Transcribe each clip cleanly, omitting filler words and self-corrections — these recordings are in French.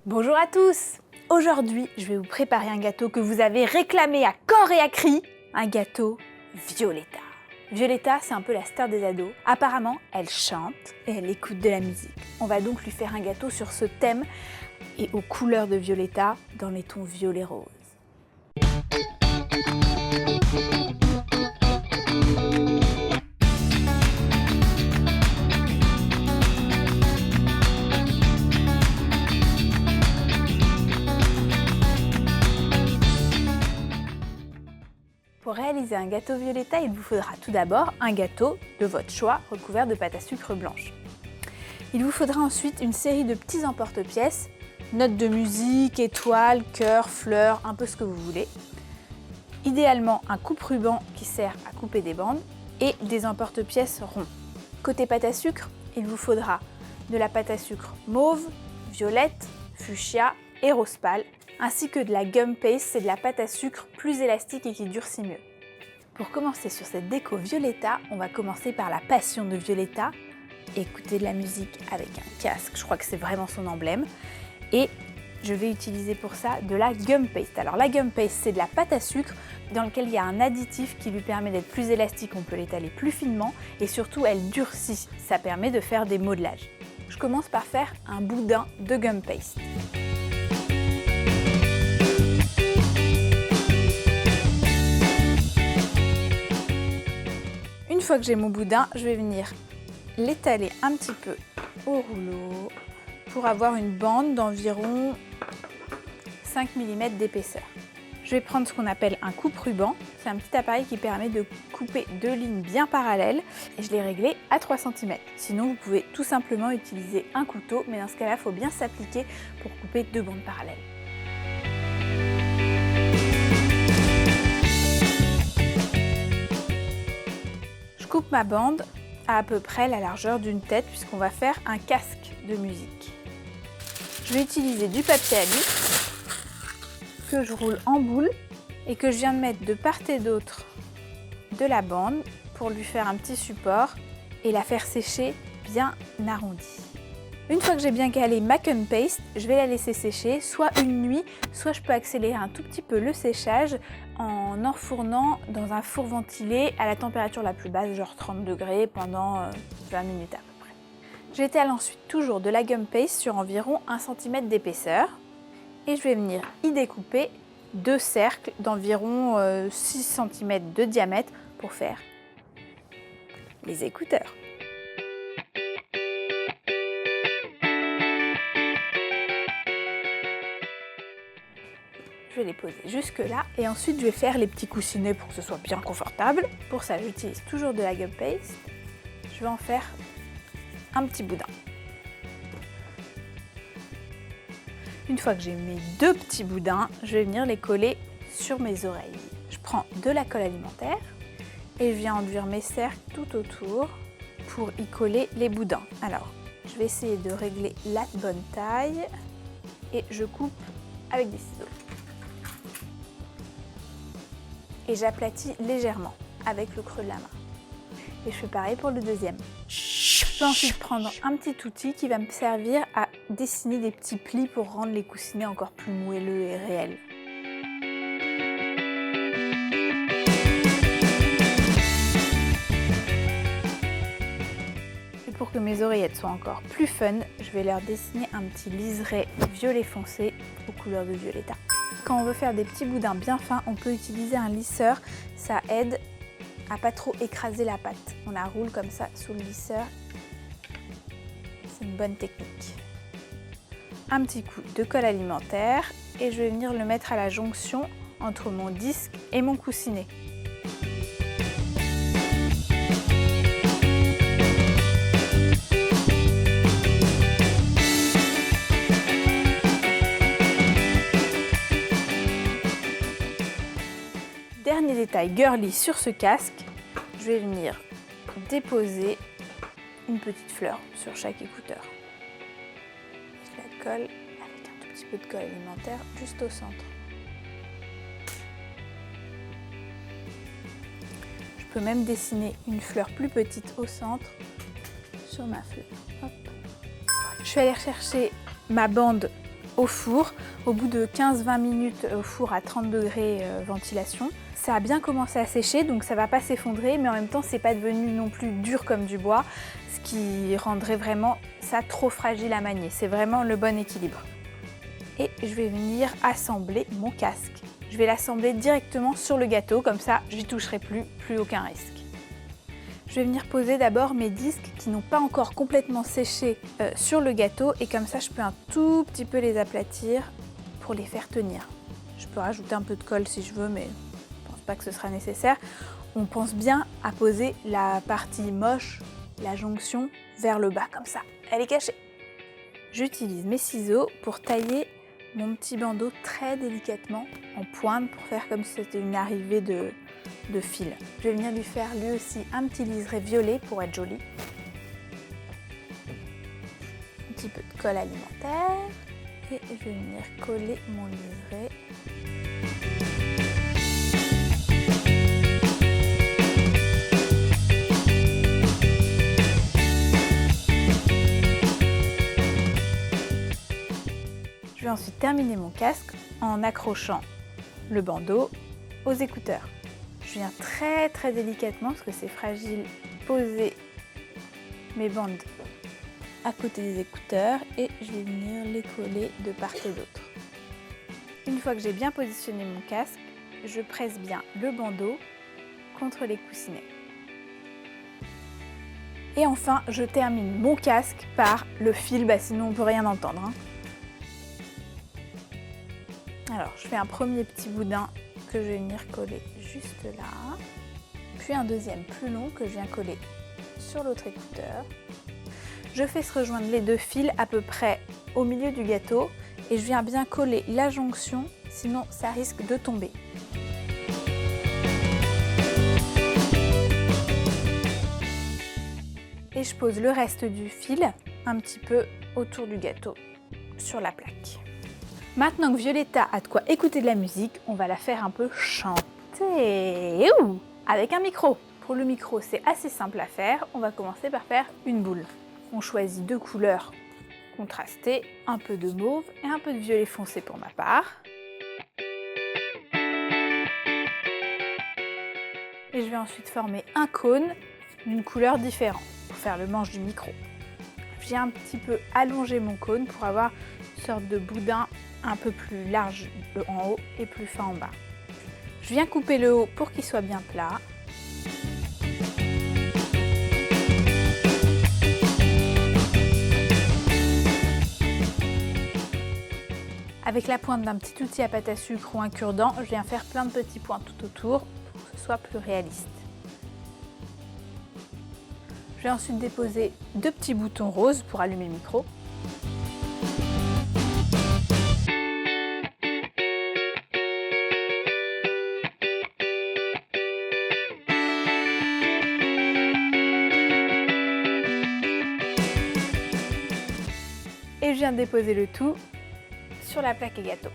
Bonjour à tous! Aujourd'hui, je vais vous préparer un gâteau que vous avez réclamé à corps et à cri, un gâteau Violetta. Violetta, c'est un peu la star des ados. Apparemment, elle chante et elle écoute de la musique. On va donc lui faire un gâteau sur ce thème et aux couleurs de Violetta dans les tons violet rose. Pour réaliser un gâteau Violetta, il vous faudra tout d'abord un gâteau de votre choix recouvert de pâte à sucre blanche. Il vous faudra ensuite une série de petits emporte-pièces, notes de musique, étoiles, cœurs, fleurs, un peu ce que vous voulez. Idéalement un coupe-ruban qui sert à couper des bandes et des emporte-pièces ronds. Côté pâte à sucre, il vous faudra de la pâte à sucre mauve, violette, fuchsia et rose pâle, ainsi que de la gum paste, c'est de la pâte à sucre plus élastique et qui durcit mieux. Pour commencer sur cette déco Violetta, on va commencer par la passion de Violetta, écouter de la musique avec un casque, je crois que c'est vraiment son emblème, et je vais utiliser pour ça de la gum paste. Alors la gum paste, c'est de la pâte à sucre dans laquelle il y a un additif qui lui permet d'être plus élastique, on peut l'étaler plus finement, et surtout elle durcit, ça permet de faire des modelages. Je commence par faire un boudin de gum paste. Une fois que j'ai mon boudin, je vais venir l'étaler un petit peu au rouleau pour avoir une bande d'environ 5 mm d'épaisseur. Je vais prendre ce qu'on appelle un coupe-ruban. C'est un petit appareil qui permet de couper deux lignes bien parallèles et je l'ai réglé à 3 cm. Sinon, vous pouvez tout simplement utiliser un couteau, mais dans ce cas-là, il faut bien s'appliquer pour couper deux bandes parallèles. Je coupe ma bande à peu près la largeur d'une tête puisqu'on va faire un casque de musique. Je vais utiliser du papier à luxe que je roule en boule et que je viens de mettre de part et d'autre de la bande pour lui faire un petit support et la faire sécher bien arrondie. Une fois que j'ai bien calé ma gum paste, je vais la laisser sécher soit une nuit, soit je peux accélérer un tout petit peu le séchage en enfournant dans un four ventilé à la température la plus basse, genre 30 degrés pendant 20 minutes à peu près. J'étale ensuite toujours de la gum paste sur environ 1 cm d'épaisseur et je vais venir y découper deux cercles d'environ 6 cm de diamètre pour faire les écouteurs. Je vais les poser jusque là et ensuite je vais faire les petits coussinets pour que ce soit bien confortable. Pour ça, j'utilise toujours de la gum paste. Je vais en faire un petit boudin. Une fois que j'ai mes deux petits boudins, je vais venir les coller sur mes oreilles. Je prends de la colle alimentaire et je viens enduire mes cercles tout autour pour y coller les boudins. Alors, je vais essayer de régler la bonne taille et je coupe avec des ciseaux. Et j'aplatis légèrement avec le creux de la main. Et je fais pareil pour le deuxième. Je peux ensuite prendre un petit outil qui va me servir à dessiner des petits plis pour rendre les coussinets encore plus moelleux et réels. Et pour que mes oreillettes soient encore plus fun, je vais leur dessiner un petit liseré violet foncé aux couleurs de Violetta. Quand on veut faire des petits boudins bien fins, on peut utiliser un lisseur. Ça aide à pas trop écraser la pâte. On la roule comme ça sous le lisseur. C'est une bonne technique. Un petit coup de colle alimentaire et je vais venir le mettre à la jonction entre mon disque et mon coussinet. Dernier détail girly sur ce casque, je vais venir déposer une petite fleur sur chaque écouteur. Je la colle avec un tout petit peu de colle alimentaire juste au centre. Je peux même dessiner une fleur plus petite au centre sur ma fleur. Hop. Je vais aller rechercher ma bande au four, au bout de 15-20 minutes au four à 30 degrés ventilation. Ça a bien commencé à sécher, donc ça va pas s'effondrer, mais en même temps c'est pas devenu non plus dur comme du bois, ce qui rendrait vraiment ça trop fragile à manier. C'est vraiment le bon équilibre. Et je vais venir assembler mon casque. Je vais l'assembler directement sur le gâteau, comme ça j'y toucherai plus aucun risque. Je vais venir poser d'abord mes disques qui n'ont pas encore complètement séché sur le gâteau et comme ça je peux un tout petit peu les aplatir pour les faire tenir. Je peux rajouter un peu de colle si je veux, mais je ne pense pas que ce sera nécessaire. On pense bien à poser la partie moche, la jonction, vers le bas comme ça. Elle est cachée. J'utilise mes ciseaux pour tailler mon petit bandeau très délicatement en pointe pour faire comme si c'était une arrivée de fil. Je vais venir lui faire lui aussi un petit liseré violet pour être joli. Un petit peu de colle alimentaire et je vais venir coller mon liseré. Je vais ensuite terminer mon casque en accrochant le bandeau aux écouteurs. Je viens très délicatement, parce que c'est fragile, poser mes bandes à côté des écouteurs et je vais venir les coller de part et d'autre. Une fois que j'ai bien positionné mon casque, je presse bien le bandeau contre les coussinets. Et enfin, je termine mon casque par le fil, sinon on ne peut rien entendre. Alors, je fais un premier petit boudin que je vais venir coller juste là, puis un deuxième plus long que je viens coller sur l'autre écouteur. Je fais se rejoindre les deux fils à peu près au milieu du gâteau et je viens bien coller la jonction, sinon ça risque de tomber. Et je pose le reste du fil un petit peu autour du gâteau sur la plaque. Maintenant que Violetta a de quoi écouter de la musique, on va la faire un peu chanter avec un micro. Pour le micro, c'est assez simple à faire. On va commencer par faire une boule. On choisit deux couleurs contrastées, un peu de mauve et un peu de violet foncé pour ma part. Et je vais ensuite former un cône d'une couleur différente pour faire le manche du micro. Je viens un petit peu allonger mon cône pour avoir une sorte de boudin un peu plus large en haut et plus fin en bas. Je viens couper le haut pour qu'il soit bien plat. Avec la pointe d'un petit outil à pâte à sucre ou un cure-dent, je viens faire plein de petits points tout autour pour que ce soit plus réaliste. Je vais ensuite déposer deux petits boutons roses pour allumer le micro. Et je viens de déposer le tout sur la plaque et gâteau.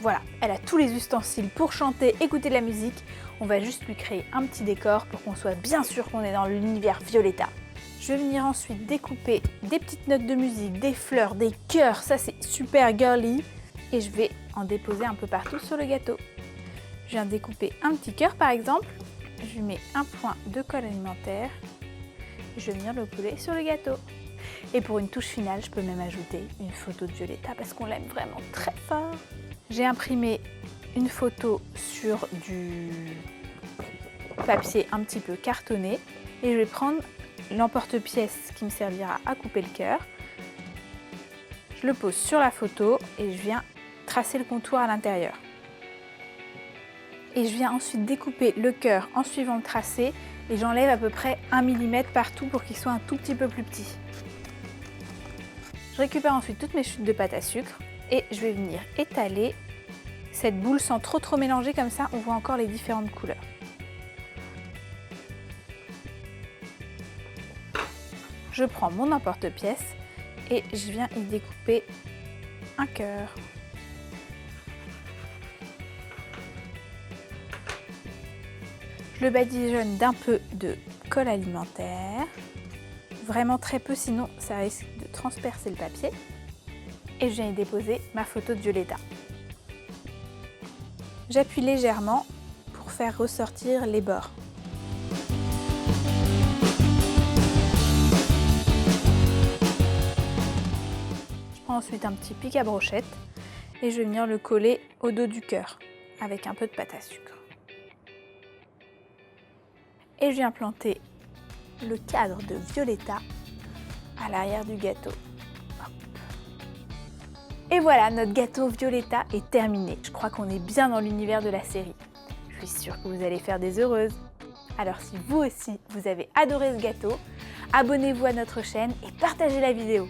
Voilà, elle a tous les ustensiles pour chanter, écouter de la musique. On va juste lui créer un petit décor pour qu'on soit bien sûr qu'on est dans l'univers Violetta. Je vais venir ensuite découper des petites notes de musique, des fleurs, des cœurs, ça c'est super girly. Et je vais en déposer un peu partout sur le gâteau. Je viens découper un petit cœur par exemple. Je lui mets un point de colle alimentaire. Je vais venir le coller sur le gâteau. Et pour une touche finale, je peux même ajouter une photo de Violetta parce qu'on l'aime vraiment très fort. J'ai imprimé une photo sur du papier un petit peu cartonné et je vais prendre l'emporte-pièce qui me servira à couper le cœur. Je le pose sur la photo et je viens tracer le contour à l'intérieur. Et je viens ensuite découper le cœur en suivant le tracé et j'enlève à peu près 1 mm partout pour qu'il soit un tout petit peu plus petit. Je récupère ensuite toutes mes chutes de pâte à sucre et je vais venir étaler cette boule sans trop mélanger, comme ça on voit encore les différentes couleurs. Je prends mon emporte-pièce et je viens y découper un cœur. Je le badigeonne d'un peu de colle alimentaire. Vraiment très peu, sinon ça risque de transpercer le papier. et je viens y déposer ma photo de Violetta. J'appuie légèrement pour faire ressortir les bords. Je prends ensuite un petit pic à brochette et je vais venir le coller au dos du cœur avec un peu de pâte à sucre. Et je viens planter le cadre de Violetta à l'arrière du gâteau. Hop. Et voilà, notre gâteau Violetta est terminé. Je crois qu'on est bien dans l'univers de la série. Je suis sûre que vous allez faire des heureuses. Alors si vous aussi, vous avez adoré ce gâteau, abonnez-vous à notre chaîne et partagez la vidéo.